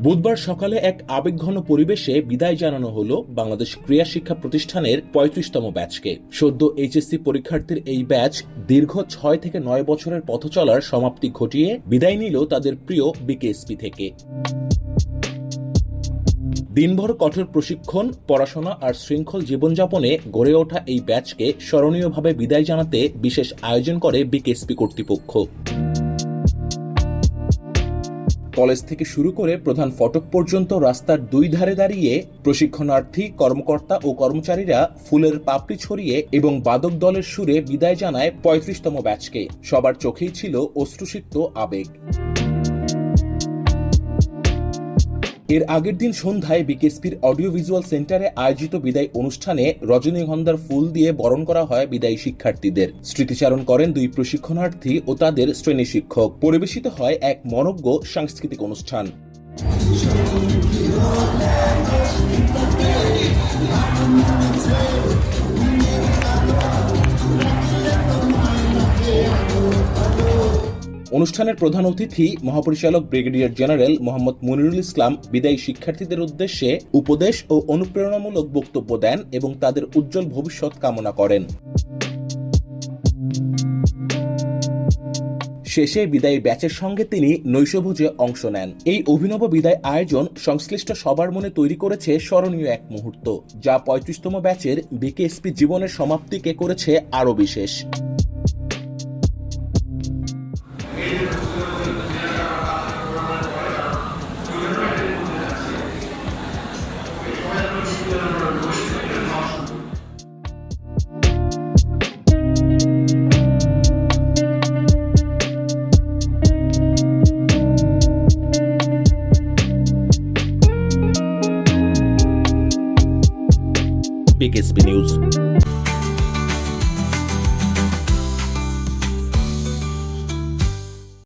বুধবার সকালে এক আবেগঘন পরিবেশে বিদায় জানানো হলো বাংলাদেশ ক্রীড়া শিক্ষা প্রতিষ্ঠানের ৩৫তম ব্যাচকে। সদ্য এইচএসসি পরীক্ষার্থীর এই ব্যাচ দীর্ঘ ৬ থেকে ৯ বছরের পথ চলার সমাপ্তি ঘটিয়ে বিদায় নিল তাদের প্রিয় বিকেএসপি থেকে। দিনভর কঠোর প্রশিক্ষণ, পড়াশোনা আর শৃঙ্খল জীবনযাপনে গড়ে ওঠা এই ব্যাচকে স্মরণীয়ভাবে বিদায় জানাতে বিশেষ আয়োজন করে বিকেএসপি কর্তৃপক্ষ। কলেজ থেকে শুরু করে প্রধান ফটক পর্যন্ত রাস্তার দুই ধারে দাঁড়িয়ে প্রশিক্ষণার্থী, কর্মকর্তা ও কর্মচারীরা ফুলের পাপড়ি ছড়িয়ে এবং বাদক দলের সুরে বিদায় জানায় ৩৫তম ব্যাচকে। সবার চোখেই ছিল অশ্রুসিক্ত আবেগ। এর আগের দিন সন্ধ্যায় বিকেএসপির অডিও ভিজুয়াল সেন্টারে আয়োজিত বিদায় অনুষ্ঠানে রজনীগন্ধার ফুল দিয়ে বরণ করা হয় বিদায়ী শিক্ষার্থীদের। স্মৃতিচারণ করেন দুই প্রশিক্ষণার্থী ও তাদের শ্রেণী শিক্ষক। পরিবেশিত হয় এক মনোজ্ঞ সাংস্কৃতিক অনুষ্ঠান। অনুষ্ঠানের প্রধান অতিথি মহাপরিচালক ব্রিগেডিয়ার জেনারেল মোহাম্মদ মনিরুল ইসলাম বিদায়ী শিক্ষার্থীদের উদ্দেশ্যে উপদেশ ও অনুপ্রেরণামূলক বক্তব্য দেন এবং তাদের উজ্জ্বল ভবিষ্যৎ কামনা করেন। শেষে বিদায়ী ব্যাচের সঙ্গে তিনি নৈশভোজে অংশ নেন। এই অভিনব বিদায় আয়োজন সংশ্লিষ্ট সবার মনে তৈরি করেছে স্মরণীয় এক মুহূর্ত, যা ৩৫তম ব্যাচের বিকেএসপি জীবনের সমাপ্তিকে করেছে আরও বিশেষ। BKSP news.